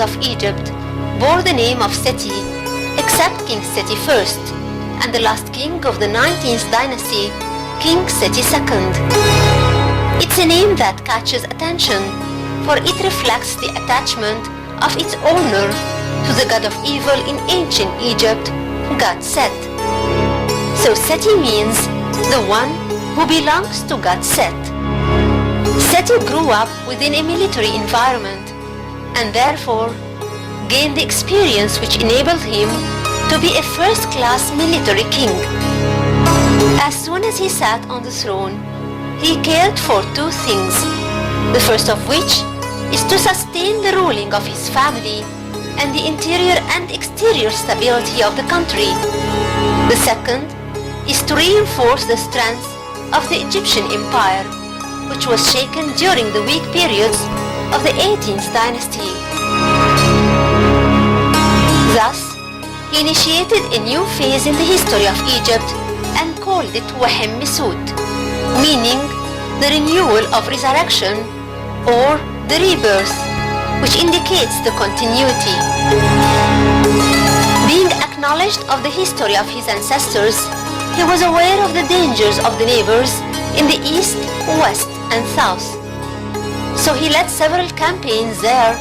of Egypt bore the name of Seti, except King Seti I, and the last king of the 19th dynasty, King Seti II. It's a name that catches attention, for it reflects the attachment of its owner to the god of evil in ancient Egypt, God Set. So Seti means the one who belongs to God Set. Seti grew up within a military environment and therefore gained the experience which enabled him to be a first-class military king. As soon as he sat on the throne, he cared for two things, the first of which is to sustain the ruling of his family and the interior and exterior stability of the country. The second is to reinforce the strength of the Egyptian empire, which was shaken during the weak periods of the 18th dynasty. Thus, he initiated a new phase in the history of Egypt and called it Wahem Mesut, meaning the renewal of resurrection or the rebirth, which indicates the continuity. Being acknowledged of the history of his ancestors, he was aware of the dangers of the neighbors in the east, west, and south. So he led several campaigns there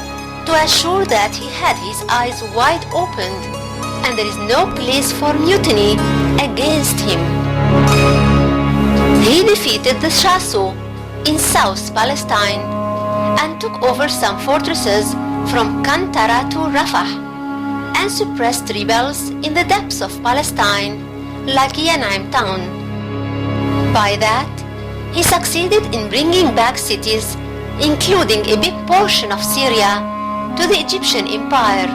to assure that he had his eyes wide opened and there is no place for mutiny against him. He defeated the Shasu in South Palestine and took over some fortresses from Kantara to Rafah and suppressed rebels in the depths of Palestine like Yanaim town. By that, he succeeded in bringing back cities, including a big portion of Syria, to the Egyptian Empire.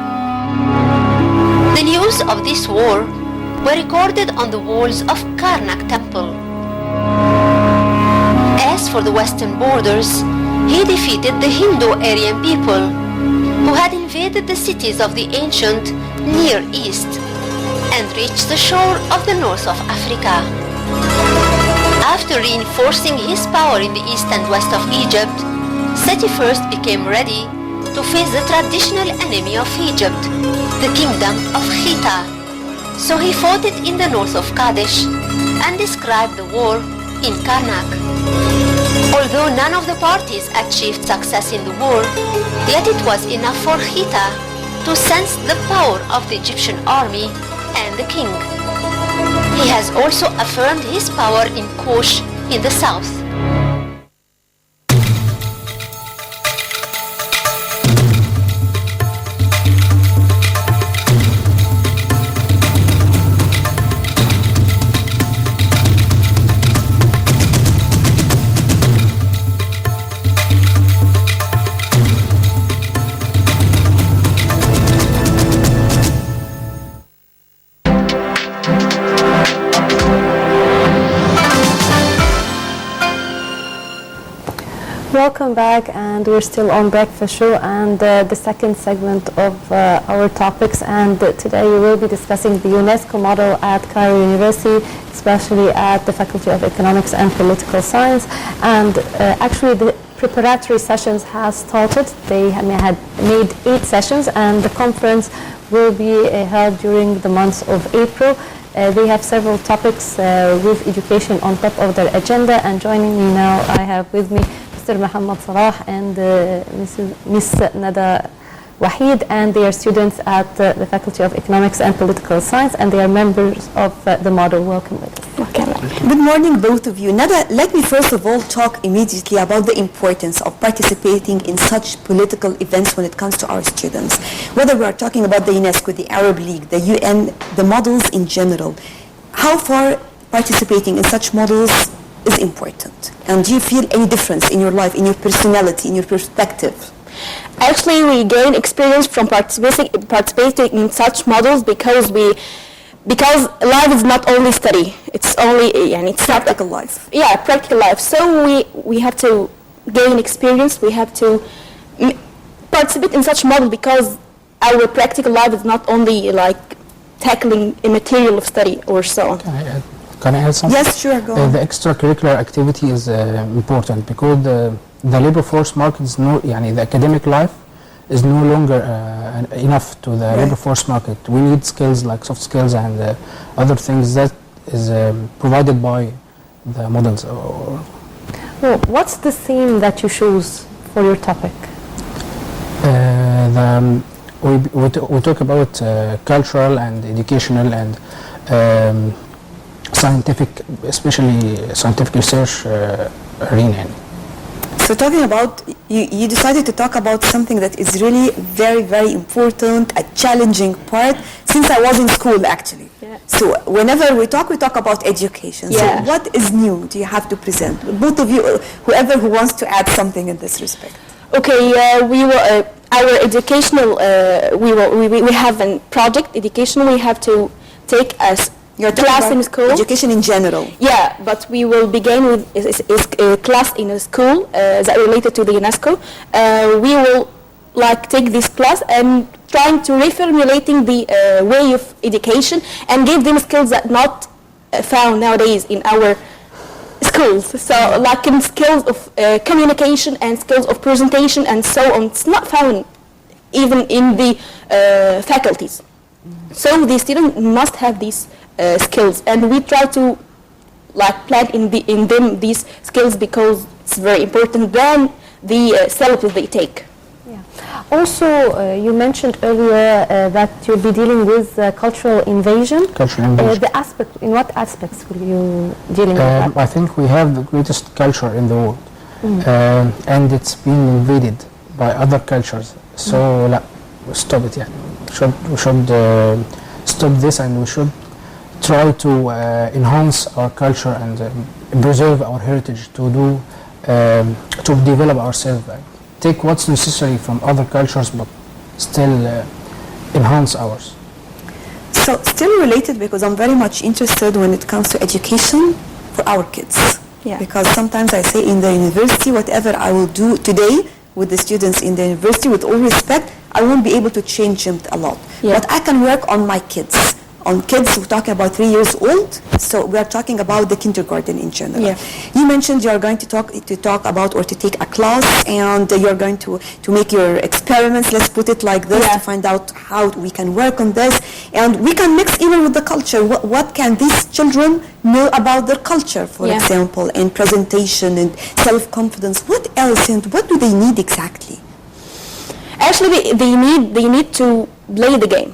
The news of this war were recorded on the walls of Karnak Temple. As for the western borders, he defeated the Hindu-Aryan people, who had invaded the cities of the ancient Near East and reached the shore of the north of Africa. After reinforcing his power in the east and west of Egypt, Seti I became ready to face the traditional enemy of Egypt, the kingdom of Khita. So he fought it in the north of Kadesh and described the war in Karnak. Although none of the parties achieved success in the war, yet it was enough for Khita to sense the power of the Egyptian army and the king. He has also affirmed his power in Kush in the south. Welcome back, and we're still on Breakfast Show and the second segment of our topics, and today we will be discussing the UNESCO model at Cairo University, especially at the Faculty of Economics and Political Science. And actually the preparatory sessions have started. They had made 8 sessions, and the conference will be held during the month of April. They have several topics with education on top of their agenda, and joining me now I have with me Mr. Muhammad Salah and Ms. Nada Wahid, and they are students at the Faculty of Economics and Political Science, and they are members of the model. Welcome with us. Okay. Good morning, both of you. Nada, let me first of all talk immediately about the importance of participating in such political events when it comes to our students. Whether we are talking about the UNESCO, the Arab League, the UN, the models in general, how far participating in such models is important? And do you feel any difference in your life, in your personality, in your perspective? Actually, we gain experience from participating in such models because life is not only study. It's only it's practical life. Yeah, practical life. So we have to gain experience. We have to participate in such model because our practical life is not only like tackling a material of study or so on. Can I add something? Yes, sure, go on. The extracurricular activity is important because the labor force market is the academic life is no longer enough to the labor force market. We need skills like soft skills and other things that is provided by the models. Well, what's the theme that you choose for your topic? We talk about cultural and educational and scientific, especially scientific research arena. So talking about, you decided to talk about something that is really very, very important, a challenging part, since I was in school actually. Yeah. So whenever we talk about education. Yeah. So what is new do you have to present? Both of you, whoever who wants to add something in this respect. Okay, we will, our educational, we have a project, education, we have to take as You're talking class about in school. education in general. Yeah, but we will begin with a class in a school that related to the UNESCO. We will like take this class and trying to reformulating the way of education and give them skills that not found nowadays in our schools. So like in skills of communication and skills of presentation and so on. It's not found even in the faculties. So the student must have these skills, and we try to like plant in them these skills because it's very important than the syllabus they take. Yeah. Also, you mentioned earlier that you'll be dealing with cultural invasion. Cultural invasion. The aspect, in what aspects will you dealing with that? I think we have the greatest culture in the world, and it's being invaded by other cultures. So, stop it. Yeah, we should stop this, and we should try to enhance our culture and preserve our heritage to develop ourselves. Take what's necessary from other cultures, but still enhance ours. So still related, because I'm very much interested when it comes to education for our kids. Yeah. Because sometimes I say in the university, whatever I will do today with the students in the university, with all respect, I won't be able to change them a lot. Yeah. But I can work on my kids. On kids, we're talking about 3 years old, so we are talking about the kindergarten in general. Yeah. You mentioned you are going to talk about or to take a class, and you're going to make your experiments, let's put it like this, Yeah. to find out how we can work on this, and we can mix even with the culture. What can these children know about their culture, for Yeah. example, and presentation and self-confidence? What else, and what do they need exactly? Actually, they need to play the game.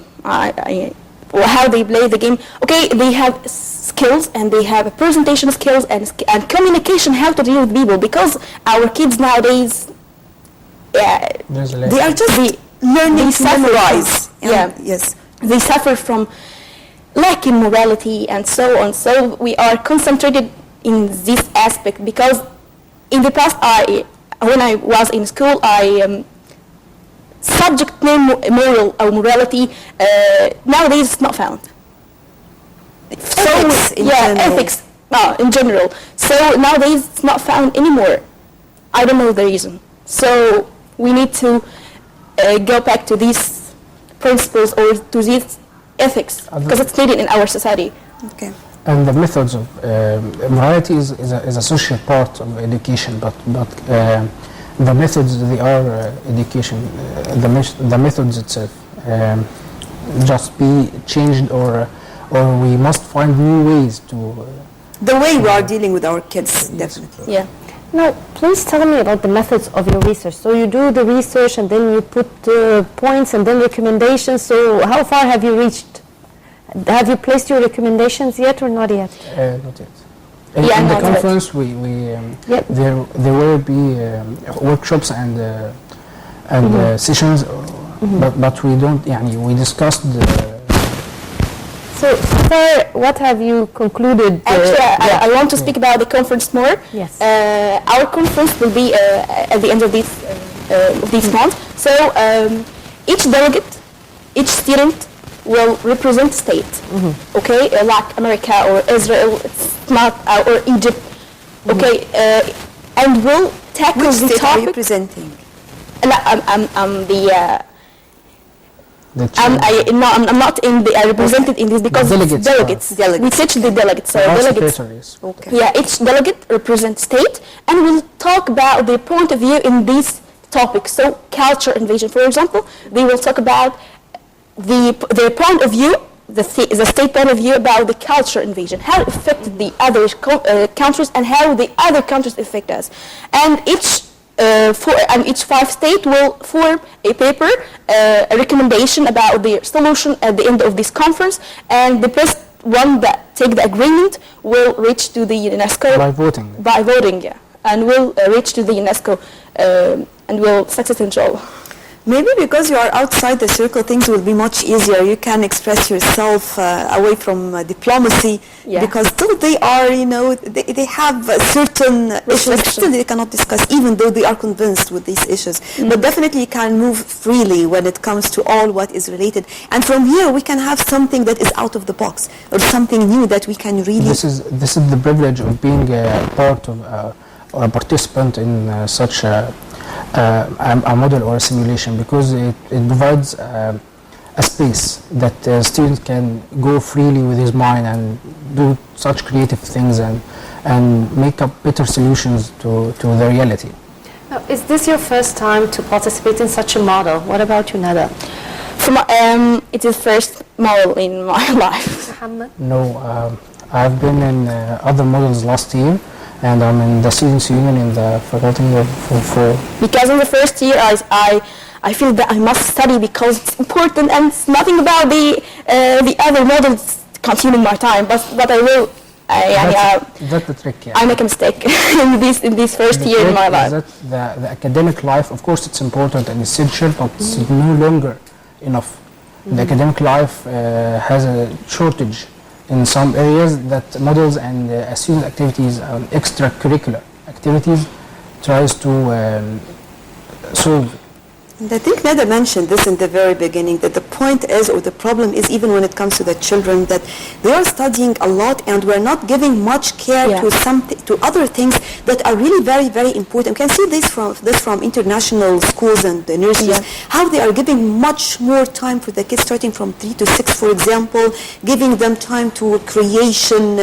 How they play the game. Okay, they have skills and they have presentation skills and communication, how to deal with people, because our kids nowadays, They are just learning to memorize. Yeah. Yes. They suffer from lack in morality and so on. So we are concentrated in this aspect because in the past, when I was in school, subject name moral or morality nowadays is not found. Ethics in general. Ethics in general. So nowadays it's not found anymore. I don't know the reason. So we need to go back to these principles or to these ethics because it's needed in our society. Okay. And the methods of morality is a social part of education, but the methods, they are education. The methods itself just be changed, or we must find new ways to. The way we are dealing with our kids, definitely. Yeah. Now, please tell me about the methods of your research. So you do the research and then you put points and then recommendations. So how far have you reached? Have you placed your recommendations yet or not yet? Not yet. In the conference, Yep. there will be workshops and sessions, but we don't. We discussed. So far, what have you concluded? Actually, I want to speak about the conference more. Yes. Our conference will be at the end of this month. So each delegate, each student will represent state. Okay, like America or Israel, it's not or Egypt. Okay, and we'll tackle Which the state are you topic. presenting? I'm the. I'm not in the represented in this because it's delegates. We teach the delegates. So delegates. Okay. Yeah, each delegate represents state, and we'll talk about the point of view in this topics. So culture invasion, for example, they will talk about their point of view, the state point of view about the culture invasion, how it affected the other countries and how the other countries affect us. And each 5 states will form a paper, a recommendation about their solution at the end of this conference, and the best one that take the agreement will reach to the UNESCO By voting. By voting, yeah, and will reach to the UNESCO and will success inshallah. Maybe because you are outside the circle, things will be much easier. You can express yourself away from diplomacy, Yeah. because still they are, they have certain issues still they cannot discuss, even though they are convinced with these issues. But definitely you can move freely when it comes to all what is related. And from here we can have something that is out of the box, or something new that we can really... This is the privilege of being a part of or a participant in such a model or a simulation, because it provides a space that a student can go freely with his mind and do such creative things and make up better solutions to the reality. Now, is this your first time to participate in such a model? What about you, Nada? It is first model in my life. Muhammad? No, I've been in other models last year, and I'm in the students' union in the faculty of Because in the first year, I feel that I must study because it's important, and it's nothing about the other models consuming my time. But I will. That's the trick. Yeah. I make a mistake in this first The year in trick my is life. that the academic life, of course, it's important and essential, but it's no longer enough. The academic life has a shortage in some areas that models and student activities and extracurricular activities tries to solve. And I think Nada mentioned this in the very beginning, that the point is, or the problem is, even when it comes to the children, that they are studying a lot and we're not giving much care Yeah. to other things that are really very, very important. We can see this from international schools and nurseries, Yeah. how they are giving much more time for the kids, starting from 3 to 6, for example, giving them time to creation,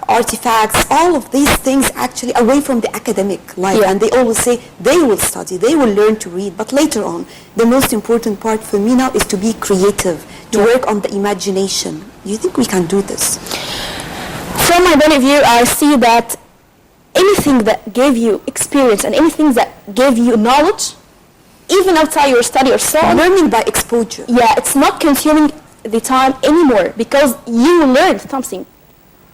artifacts, all of these things actually away from the academic life. Yeah. And they always say they will study, they will learn to read, but later on, the most important part for me now is to be creative, to work on the imagination. Do you think we can do this? From my point of view, I see that anything that gave you experience and anything that gave you knowledge, even outside your study or so on, Learning by exposure. yeah, it's not consuming the time anymore because you learned something,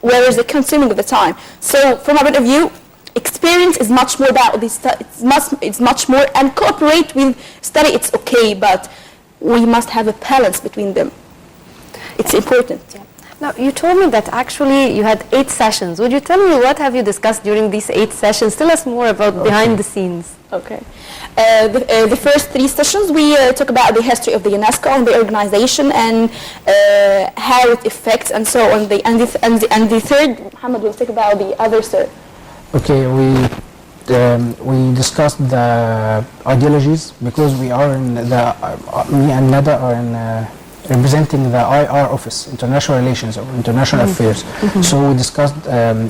whereas the consuming of the time. So from my point of view, experience is much more about this. It's much more, and cooperate with study. It's okay, but we must have a balance between them. It's important. Now, you told me that actually you had 8 sessions. Would you tell me what have you discussed during these 8 sessions? Tell us more about behind the scenes. Okay. The first 3 sessions we talk about the history of the UNESCO and the organization and how it affects and so on. And the third, Muhammad will talk about the other third. Okay, we discussed the ideologies, because we are in me and Nada are in representing the IR office, International Relations or International Affairs. So we discussed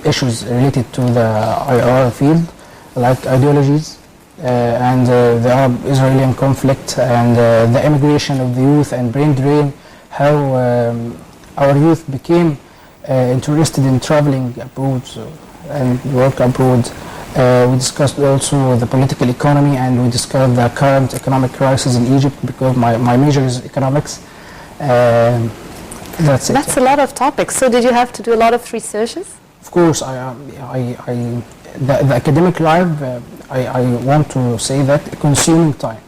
issues related to the IR field, like ideologies and the Arab-Israeli conflict and the immigration of the youth and brain drain, how our youth became interested in traveling abroad and work abroad. We discussed also the political economy, and we discussed the current economic crisis in Egypt, because my major is economics. That's it. That's a lot of topics. So did you have to do a lot of researches? Of course, the academic life, I want to say that consuming time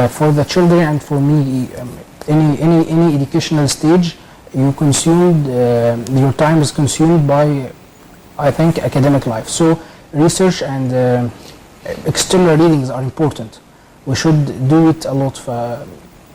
for the children and for me, any educational stage, you consumed your time is consumed by, I think, academic life. So research and external readings are important. We should do it a lot.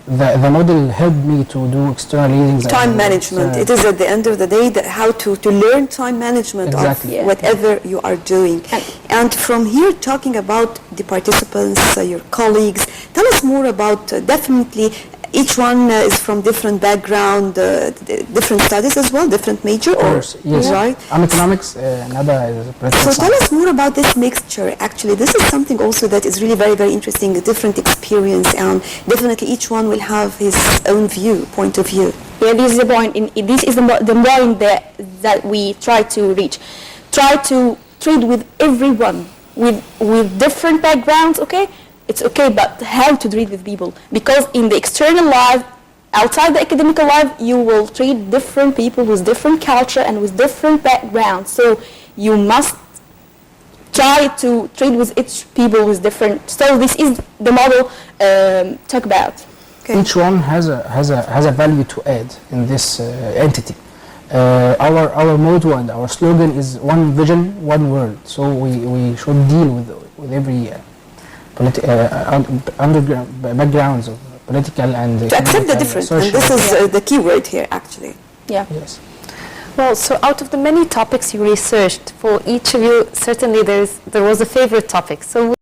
The model helped me to do external readings. Time management. It is at the end of the day how to learn time management Exactly. of whatever you are doing. And from here, talking about the participants, your colleagues, tell us more about definitely Each one is from different background, different studies as well, different major? Of course, yes. Right? I'm economics, Nada is political So tell science. us more about this mixture. Actually, this is something also that is really very, very interesting, a different experience, and definitely each one will have his own point of view. Yeah, this is the point. This is the point that we try to reach. Try to trade with everyone, with different backgrounds, okay? It's okay, but how to treat with people? Because in the external life, outside the academic life, you will treat different people with different culture and with different backgrounds. So you must try to treat with each people with different. So this is the model talk about. Okay. Each one has a value to add in this entity. Our motto and our slogan is one vision, one world. So we should deal with every underground backgrounds of political and To accept the difference, and this is the key word here, actually. Yeah. Yes. Well, so out of the many topics you researched, for each of you, certainly there was a favorite topic. So